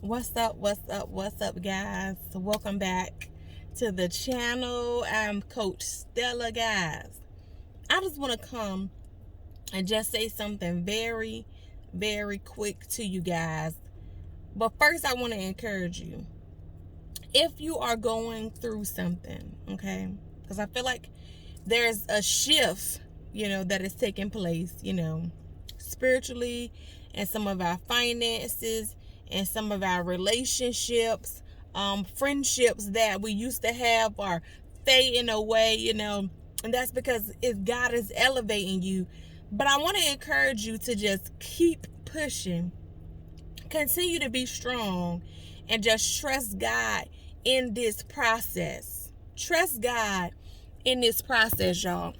What's up? What's up, guys? Welcome back to the channel. I'm Coach Stella, guys. I just want to come and just say something very, very quick to you guys. But first, I want to encourage you. If you are going through something, okay, because I feel like there's a shift, that is taking place, spiritually, and some of our finances and some of our relationships, friendships that we used to have are fading away, and that's because God is elevating you. But I want to encourage you to just keep pushing, continue to be strong, and just trust God in this process. Trust God in this process, y'all.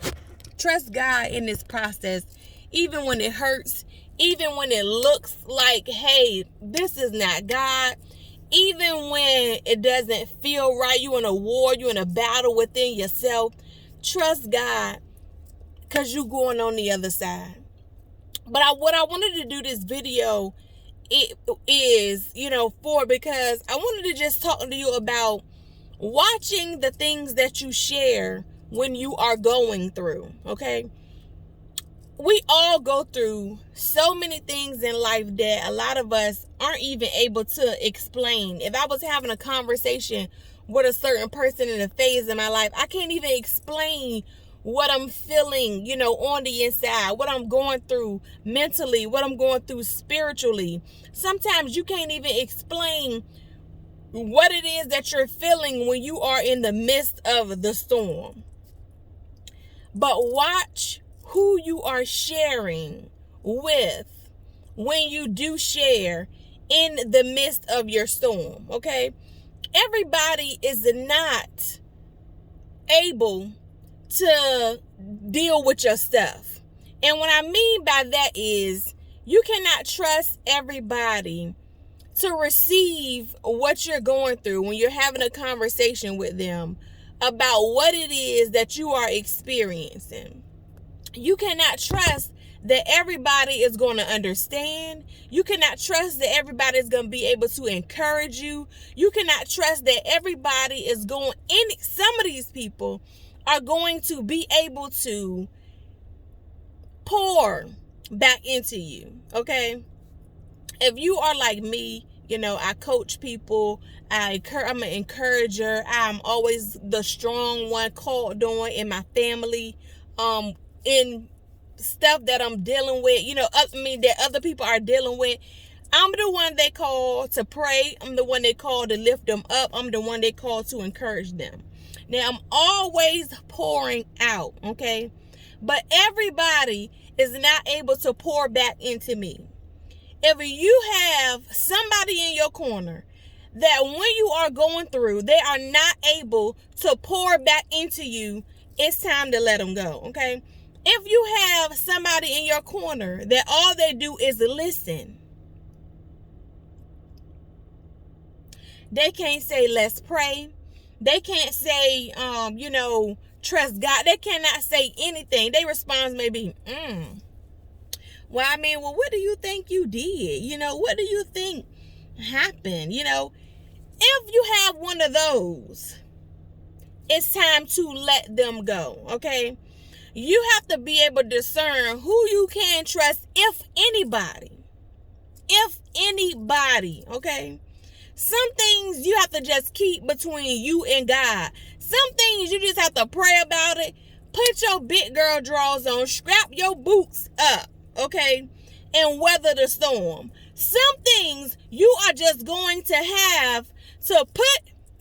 Trust God in this process, even when it hurts, even when it looks like, hey, this is not God, even when it doesn't feel right, you're in a war, you're in a battle within yourself. Trust God, because you're going on the other side. But what I wanted to do this video is, because I wanted to just talk to you about watching the things that you share when you are going through, okay? We all go through so many things in life that a lot of us aren't even able to explain. If I was having a conversation with a certain person in a phase in my life, I can't even explain what I'm feeling, on the inside, what I'm going through mentally, what I'm going through spiritually. Sometimes you can't even explain what it is that you're feeling when you are in the midst of the storm. But watch who you are sharing with when you do share in the midst of your storm, okay? Everybody is not able to deal with your stuff. And what I mean by that is you cannot trust everybody to receive what you're going through when you're having a conversation with them about what it is that you are experiencing. You cannot trust that everybody is going to understand. You cannot trust that everybody is going to be able to encourage you. You cannot trust that everybody is some of these people are going to be able to pour back into you, okay? If you are like me, I coach people. I'm an encourager. I'm always the strong one called on in my family, in stuff that I'm dealing with, that other people are dealing with. I'm the one they call to pray. I'm the one they call to lift them up. I'm the one they call to encourage them. Now, I'm always pouring out, okay? But everybody is not able to pour back into me. If you have somebody in your corner that when you are going through, they are not able to pour back into you, it's time to let them go, okay? If you have somebody in your corner that all they do is listen, they can't say, let's pray. They can't say, trust God. They cannot say anything. Their response may be, well, what do you think you did? What do you think happened? If you have one of those, it's time to let them go, okay? You have to be able to discern who you can trust, if anybody, okay? Some things you have to just keep between you and God. Some things you just have to pray about it. Put your big girl drawers on, strap your boots up, okay, and weather the storm. Some things you are just going to have to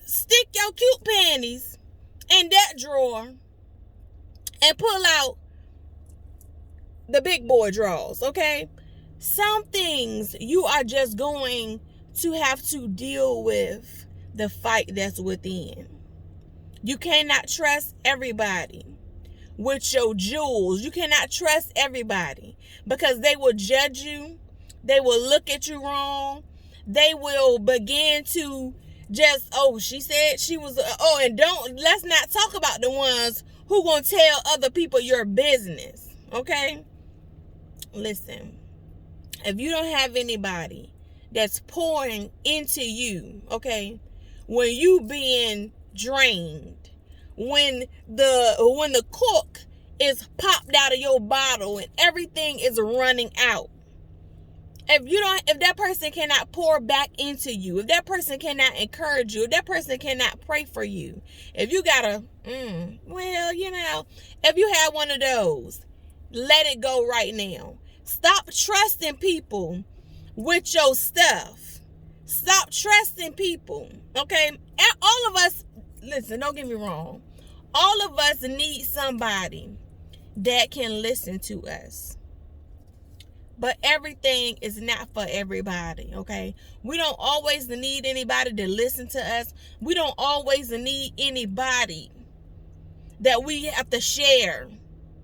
stick your cute panties in that drawer and pull out the big boy drawers, okay? Some things you are just going to have to deal with the fight that's within. You cannot trust everybody with your jewels. You cannot trust everybody because they will judge you. They will look at you wrong. They will begin to just, she said she was, let's not talk about the ones who gonna tell other people your business, okay? Listen, if you don't have anybody that's pouring into you, okay? When you being drained, when the cork is popped out of your bottle and everything is running out. If that person cannot pour back into you, if that person cannot encourage you, if that person cannot pray for you, if you gotta, if you have one of those, let it go right now. Stop trusting people with your stuff. Stop trusting people, okay? And all of us, listen, don't get me wrong. All of us need somebody that can listen to us. But everything is not for everybody, okay? We don't always need anybody to listen to us. We don't always need anybody that we have to share.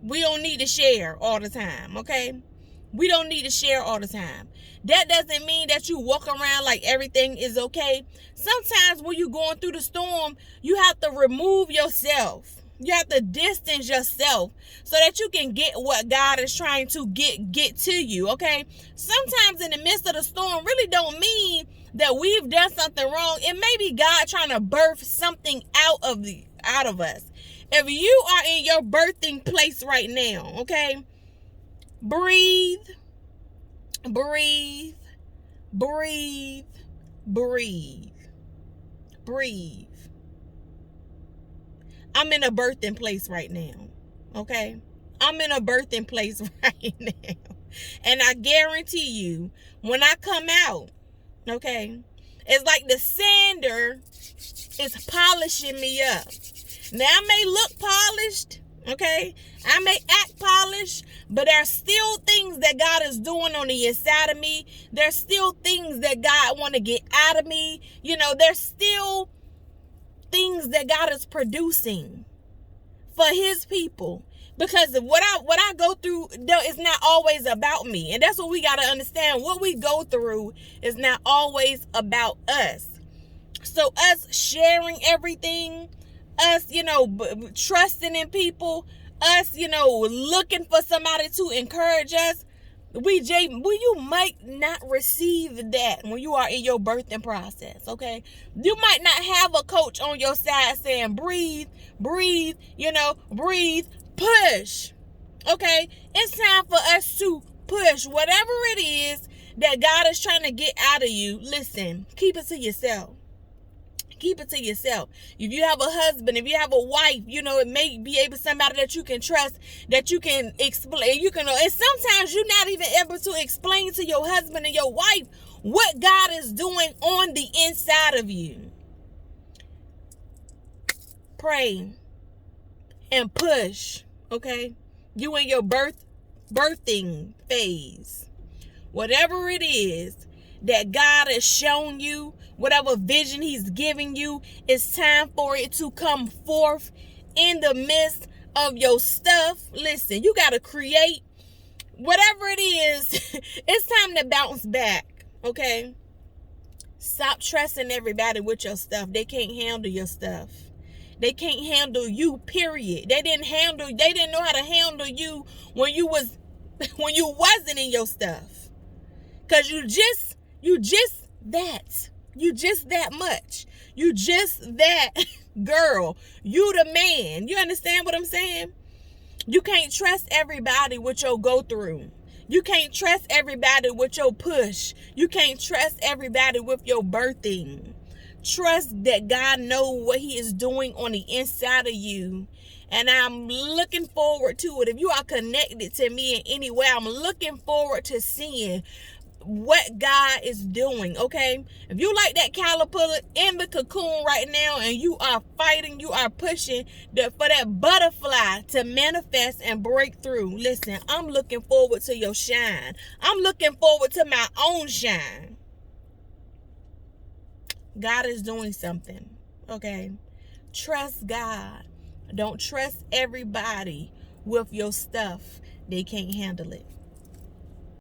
We don't need to share all the time, okay? We don't need to share all the time. That doesn't mean that you walk around like everything is okay. Sometimes when you're going through the storm, you have to remove yourself. You have to distance yourself so that you can get what God is trying to get to you, okay? Sometimes in the midst of the storm really don't mean that we've done something wrong. It may be God trying to birth something out of us. If you are in your birthing place right now, okay? Breathe, breathe, breathe, breathe, breathe. I'm in a birthing place right now, okay? I'm in a birthing place right now. And I guarantee you, when I come out, okay, it's like the sander is polishing me up. Now, I may look polished, okay? I may act polished, but there's still things that God is doing on the inside of me. There's still things that God want to get out of me. There's still things that God is producing for his people, because what I go through is not always about me, and that's what we got to understand. What we go through is not always about us. So us sharing everything, us trusting in people, us looking for somebody to encourage us, you might not receive that when you are in your birthing process, okay? You might not have a coach on your side saying, breathe, breathe, breathe, push, okay? It's time for us to push whatever it is that God is trying to get out of you. Listen, keep it to yourself. Keep it to yourself. If you have a husband, if you have a wife, it may be able somebody that you can trust, that you can explain. And sometimes you're not even able to explain to your husband and your wife what God is doing on the inside of you. Pray and push, okay? You in your birthing phase. Whatever it is that God has shown you, whatever vision he's giving you, it's time for it to come forth in the midst of your stuff. Listen, you got to create whatever it is. It's time to bounce back, okay? Stop trusting everybody with your stuff. They can't handle your stuff. They can't handle you, period. They didn't know how to handle you when you wasn't in your stuff. Cause you just that. You just that much. You just that girl. You the man. You understand what I'm saying? You can't trust everybody with your go through. You can't trust everybody with your push. You can't trust everybody with your birthing. Trust that God knows what he is doing on the inside of you. And I'm looking forward to it. If you are connected to me in any way, I'm looking forward to seeing what God is doing, okay? If you like that caterpillar in the cocoon right now and you are fighting, you are pushing for that butterfly to manifest and break through, listen, I'm looking forward to your shine. I'm looking forward to my own shine. God is doing something, okay? Trust God. Don't trust everybody with your stuff. They can't handle it.